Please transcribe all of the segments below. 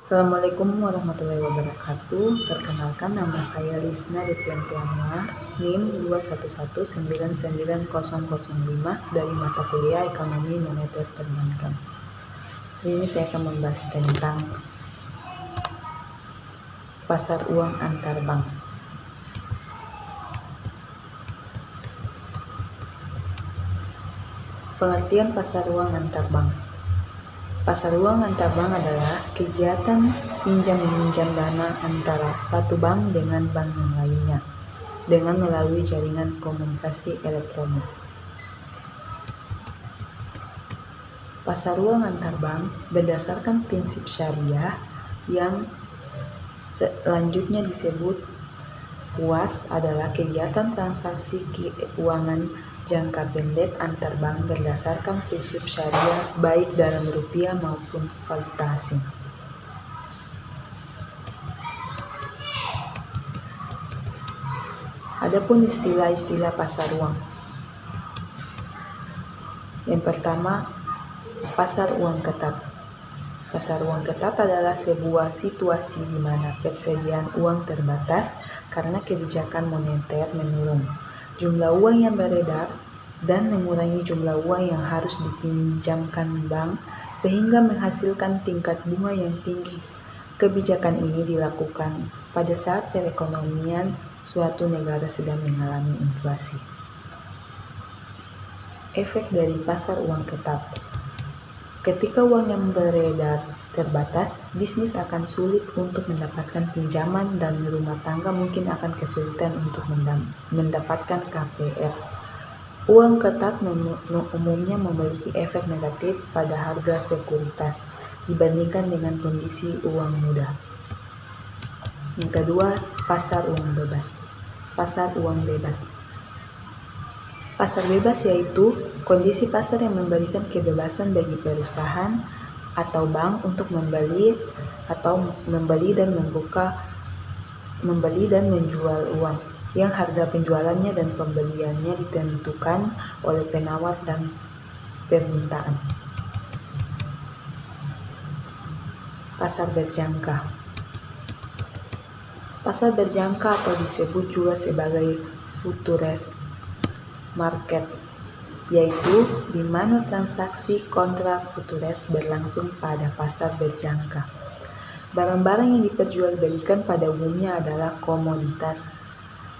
Assalamualaikum warahmatullahi wabarakatuh. Perkenalkan, nama saya Lisna Devianti Anwar, NIM 211999005 dari mata kuliah Ekonomi Moneter Perbankan. Hari ini saya akan membahas tentang pasar uang antar bank. Pengertian pasar uang antar bank. Pasar uang antar bank adalah kegiatan pinjam-meminjam dana antara satu bank dengan bank yang lainnya dengan melalui jaringan komunikasi elektronik. Pasar uang antar bank berdasarkan prinsip syariah yang selanjutnya disebut PUAS adalah kegiatan transaksi keuangan jangka pendek antar bank berdasarkan prinsip syariah baik dalam rupiah maupun valuta asing. Adapun istilah-istilah pasar uang. Yang pertama, pasar uang ketat. Pasar uang ketat adalah sebuah situasi di mana persediaan uang terbatas karena kebijakan moneter menurun, jumlah uang yang beredar, dan mengurangi jumlah uang yang harus dipinjamkan bank sehingga menghasilkan tingkat bunga yang tinggi. Kebijakan ini dilakukan pada saat perekonomian suatu negara sedang mengalami inflasi. Efek dari pasar uang ketat. Ketika uang yang beredar terbatas, bisnis akan sulit untuk mendapatkan pinjaman dan rumah tangga mungkin akan kesulitan untuk mendapatkan KPR. Uang ketat umumnya memiliki efek negatif pada harga sekuritas dibandingkan dengan kondisi uang muda. Yang kedua, pasar uang bebas. Pasar uang bebas. Pasar bebas yaitu kondisi pasar yang memberikan kebebasan bagi perusahaan atau bank untuk membeli dan menjual uang yang harga penjualannya dan pembeliannya ditentukan oleh penawar dan permintaan. Pasar berjangka. Pasar berjangka atau disebut juga sebagai futures market, yaitu di mana transaksi kontrak futures berlangsung pada pasar berjangka. Barang-barang yang diperjualbelikan pada umumnya adalah komoditas.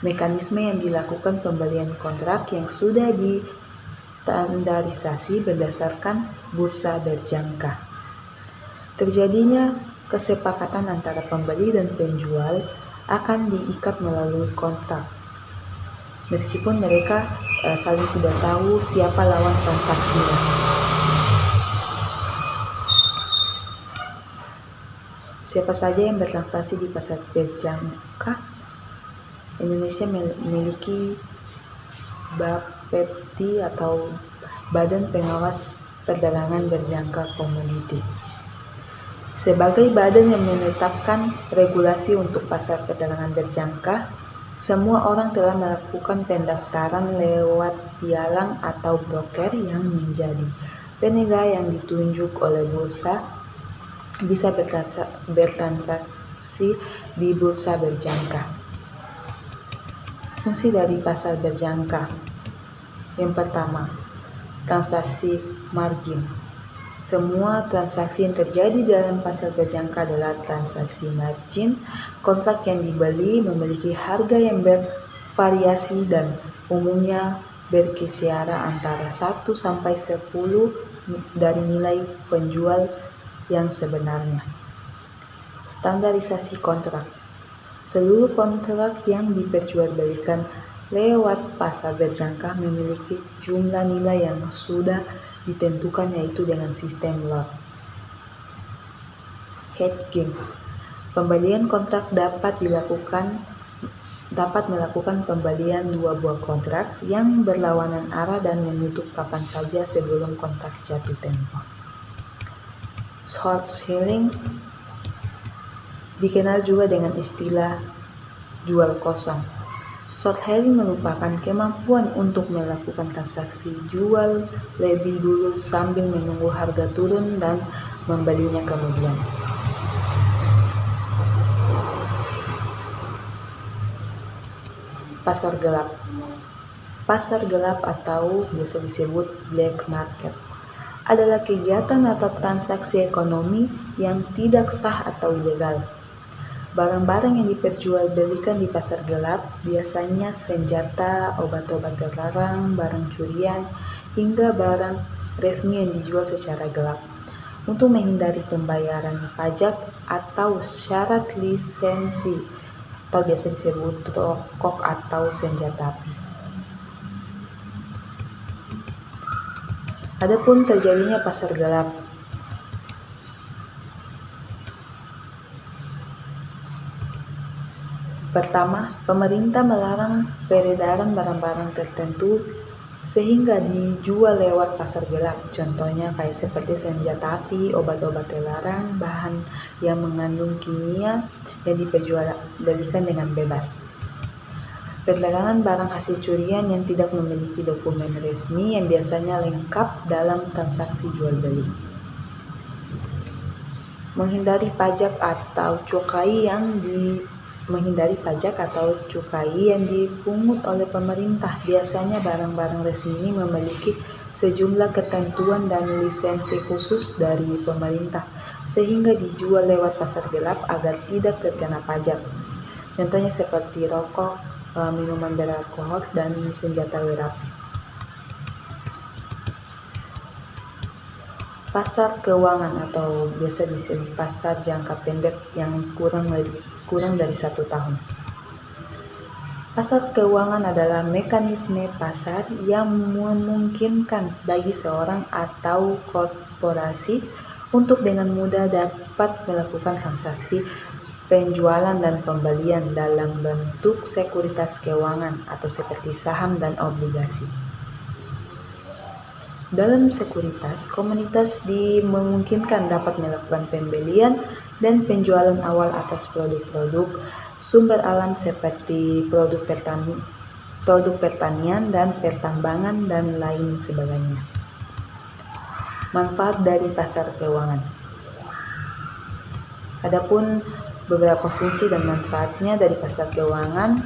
Mekanisme yang dilakukan pembelian kontrak yang sudah distandarisasi berdasarkan bursa berjangka. Terjadinya kesepakatan antara pembeli dan penjual akan diikat melalui kontrak, meskipun mereka saling tidak tahu siapa lawan transaksinya. Siapa saja yang bertransaksi di pasar berjangka? Indonesia memiliki BAPEPT atau Badan Pengawas Perdagangan Berjangka Komoditi. Sebagai badan yang menetapkan regulasi untuk pasar perdagangan berjangka, semua orang telah melakukan pendaftaran lewat pialang atau broker yang menjadi penegak yang ditunjuk oleh bursa bisa bertransaksi di bursa berjangka. Fungsi dari pasar berjangka. Yang pertama, transaksi margin. Semua transaksi yang terjadi dalam pasar berjangka adalah transaksi margin. Kontrak yang dibeli memiliki harga yang bervariasi dan umumnya berkisar antara 1 sampai 10 dari nilai penjual yang sebenarnya. Standarisasi kontrak. Seluruh kontrak yang diperjualbelikan lewat pasar berjangka memiliki jumlah nilai yang sudah ditentukan, yaitu dengan sistem lot. Hedging. Pembelian kontrak dapat melakukan pembelian dua buah kontrak yang berlawanan arah dan menutup kapan saja sebelum kontrak jatuh tempo. Short selling dikenal juga dengan istilah jual kosong. Short selling merupakan kemampuan untuk melakukan transaksi jual lebih dulu sambil menunggu harga turun dan membelinya kemudian. Pasar gelap. Pasar gelap atau biasa disebut black market adalah kegiatan atau transaksi ekonomi yang tidak sah atau ilegal. Barang-barang yang diperjualbelikan di pasar gelap biasanya senjata, obat-obat terlarang, barang curian, hingga barang resmi yang dijual secara gelap untuk menghindari pembayaran pajak atau syarat lisensi atau biasa disebut rokok atau senjata api. Adapun terjadinya pasar gelap. Pertama, pemerintah melarang peredaran barang-barang tertentu sehingga dijual lewat pasar gelap. Contohnya kayak seperti senjata api, obat-obat terlarang, bahan yang mengandung kimia yang diperjualbelikan dengan bebas. Perdagangan barang hasil curian yang tidak memiliki dokumen resmi yang biasanya lengkap dalam transaksi jual beli. Menghindari pajak atau cukai yang dipungut oleh pemerintah. Biasanya barang-barang resmi ini memiliki sejumlah ketentuan dan lisensi khusus dari pemerintah sehingga dijual lewat pasar gelap agar tidak terkena pajak. Contohnya seperti rokok, minuman beralkohol, dan senjata berapi. Pasar keuangan atau biasa disebut pasar jangka pendek yang kurang dari 1 tahun. Pasar keuangan adalah mekanisme pasar yang memungkinkan bagi seorang atau korporasi untuk dengan mudah dapat melakukan transaksi penjualan dan pembelian dalam bentuk sekuritas keuangan atau seperti saham dan obligasi. Dalam sekuritas, komunitas dimungkinkan dapat melakukan pembelian dan penjualan awal atas produk-produk sumber alam seperti produk pertanian dan pertambangan dan lain sebagainya. Manfaat dari pasar keuangan. Adapun beberapa fungsi dan manfaatnya dari pasar keuangan.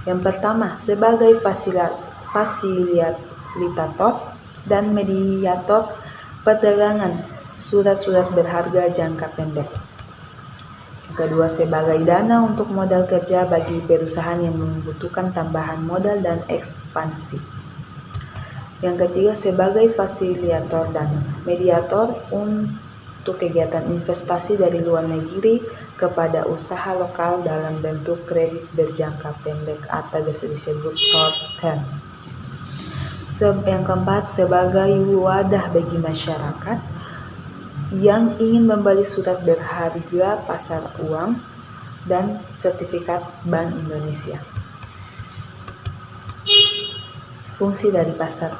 Yang pertama, sebagai fasilitator dan mediator perdagangan surat-surat berharga jangka pendek. Yang kedua, sebagai dana untuk modal kerja bagi perusahaan yang membutuhkan tambahan modal dan ekspansi. Yang ketiga, sebagai fasilitator dan mediator untuk kegiatan investasi dari luar negeri kepada usaha lokal dalam bentuk kredit berjangka pendek atau biasa disebut short term. Yang keempat, sebagai wadah bagi masyarakat yang ingin membeli surat berharga pasar uang dan sertifikat Bank Indonesia. Fungsi dari pasar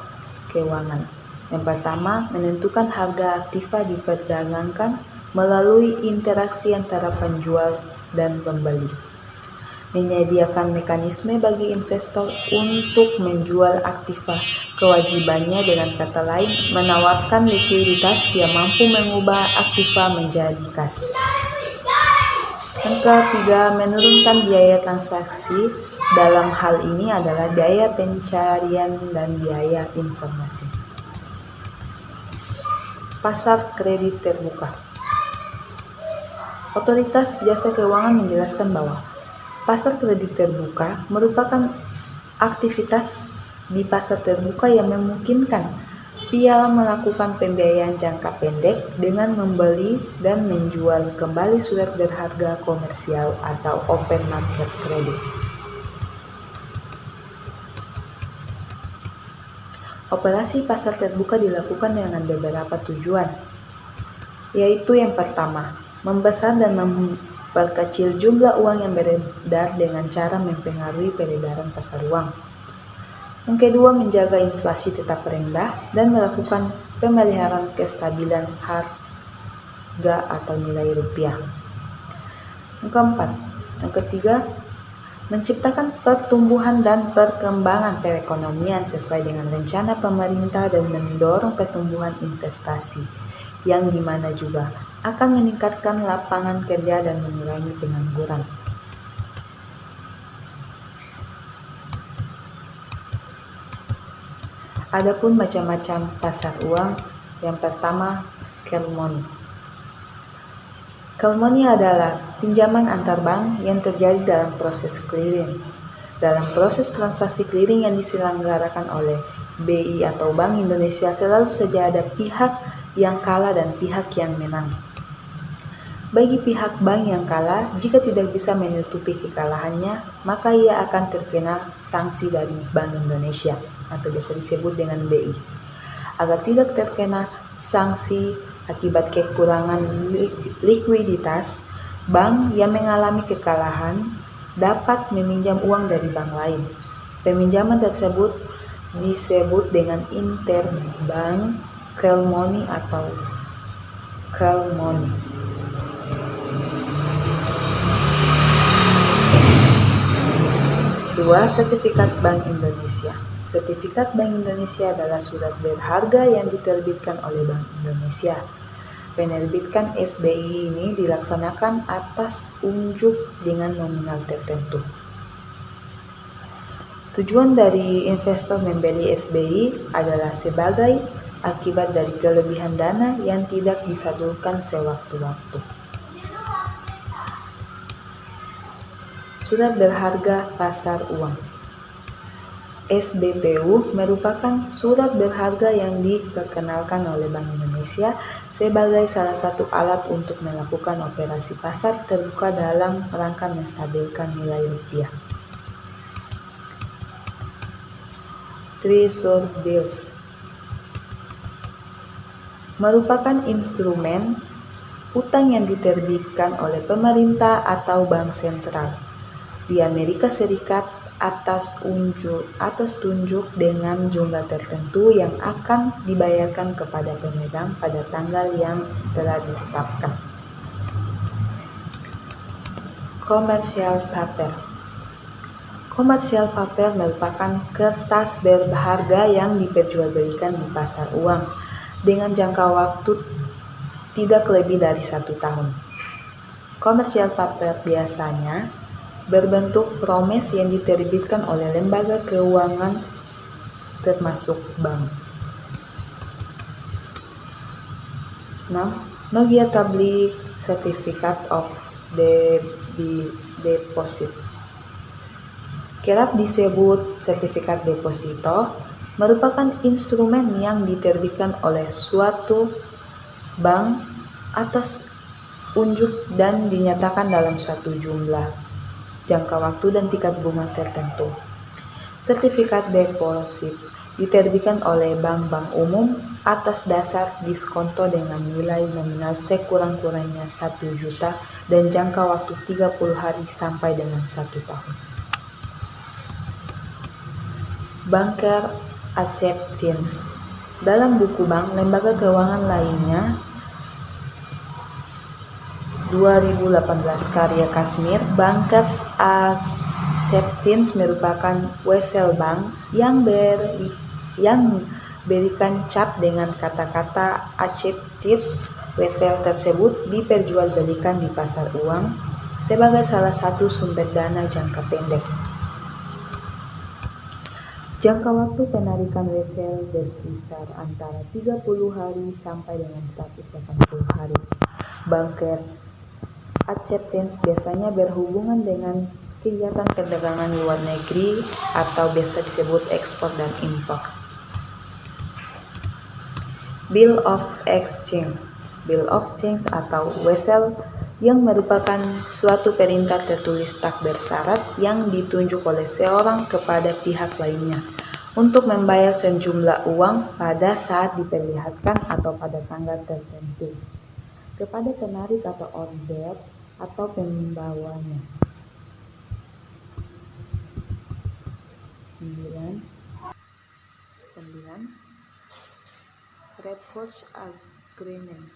keuangan. Yang pertama, menentukan harga aktiva diperdagangkan melalui interaksi antara penjual dan pembeli. Menyediakan mekanisme bagi investor untuk menjual aktiva kewajibannya, dengan kata lain menawarkan likuiditas yang mampu mengubah aktiva menjadi kas. Yang ketiga, menurunkan biaya transaksi. Dalam hal ini adalah biaya pencarian dan biaya informasi. Pasar kredit terbuka. Otoritas Jasa Keuangan menjelaskan bahwa pasar kredit terbuka merupakan aktivitas di pasar terbuka yang memungkinkan piala melakukan pembiayaan jangka pendek dengan membeli dan menjual kembali surat berharga komersial atau open market credit. Operasi pasar terbuka dilakukan dengan beberapa tujuan, yaitu yang pertama, membesar dan memperkecil jumlah uang yang beredar dengan cara mempengaruhi peredaran pasar uang. Yang kedua, menjaga inflasi tetap rendah dan melakukan pemeliharaan kestabilan harga atau nilai rupiah. Yang ketiga, menciptakan pertumbuhan dan perkembangan perekonomian sesuai dengan rencana pemerintah dan mendorong pertumbuhan investasi, yang dimana juga akan meningkatkan lapangan kerja dan mengurangi pengangguran. Adapun macam-macam pasar uang, yang pertama, Call Money. Call Money adalah pinjaman antar bank yang terjadi dalam proses clearing. Dalam proses transaksi clearing yang diselenggarakan oleh BI atau Bank Indonesia, selalu saja ada pihak yang kalah dan pihak yang menang. Bagi pihak bank yang kalah, jika tidak bisa menutupi kekalahannya, maka ia akan terkena sanksi dari Bank Indonesia atau biasa disebut dengan BI. Agar tidak terkena sanksi akibat kekurangan likuiditas, bank yang mengalami kekalahan dapat meminjam uang dari bank lain. Peminjaman tersebut disebut dengan interbank call money atau call money. Dua, sertifikat Bank Indonesia. Sertifikat Bank Indonesia adalah surat berharga yang diterbitkan oleh Bank Indonesia. Penerbitan SBI ini dilaksanakan atas unjuk dengan nominal tertentu. Tujuan dari investor membeli SBI adalah sebagai akibat dari kelebihan dana yang tidak disalurkan sewaktu-waktu. Surat berharga pasar uang. SBPU merupakan surat berharga yang diperkenalkan oleh Bank Indonesia sebagai salah satu alat untuk melakukan operasi pasar terbuka dalam rangka menstabilkan nilai rupiah. Treasury bills merupakan instrumen utang yang diterbitkan oleh pemerintah atau bank sentral di Amerika Serikat atas tunjuk dengan jumlah tertentu yang akan dibayarkan kepada pemegang pada tanggal yang telah ditetapkan. Commercial paper. Commercial paper merupakan kertas berharga yang diperjualbelikan di pasar uang dengan jangka waktu tidak lebih dari 1 tahun. Commercial paper biasanya berbentuk promes yang diterbitkan oleh lembaga keuangan termasuk bank. 6. Non-Public Certificate of Deposit. Kerap disebut sertifikat deposito, merupakan instrumen yang diterbitkan oleh suatu bank atas unjuk dan dinyatakan dalam suatu jumlah, jangka waktu dan tingkat bunga tertentu. Sertifikat deposit diterbitkan oleh bank-bank umum atas dasar diskonto dengan nilai nominal sekurang-kurangnya 1 juta dan jangka waktu 30 hari sampai dengan 1 tahun. Banker Acceptance. Dalam buku bank lembaga keuangan lainnya 2018 karya Kashmir, Bankers Acceptance merupakan wesel bank yang berikan cap dengan kata-kata accepted. Wesel tersebut diperjualbelikan di pasar uang sebagai salah satu sumber dana jangka pendek. Jangka waktu penarikan wesel berkisar antara 30 hari sampai dengan 180 hari. Bankers Acceptance biasanya berhubungan dengan kegiatan perdagangan luar negeri atau biasa disebut ekspor dan impor. Bill of Exchange. Bill of Exchange atau wesel yang merupakan suatu perintah tertulis tak bersyarat yang ditunjuk oleh seorang kepada pihak lainnya untuk membayar sejumlah uang pada saat diperlihatkan atau pada tanggal tertentu kepada penarik atau order atau pembawanya. 9. Repos Agreement.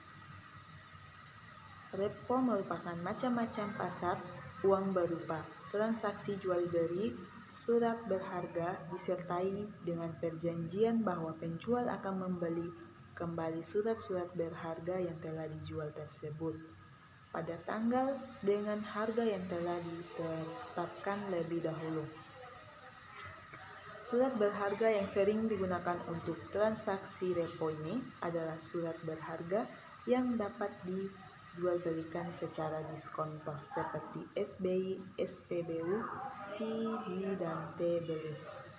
Repo merupakan macam-macam pasar uang berupa transaksi jual beli surat berharga disertai dengan perjanjian bahwa penjual akan membeli kembali surat-surat berharga yang telah dijual tersebut pada tanggal dengan harga yang telah ditetapkan lebih dahulu. Surat berharga yang sering digunakan untuk transaksi repo ini adalah surat berharga yang dapat dijual belikan secara diskontor seperti SBI, SPBU, CD, dan T-bills.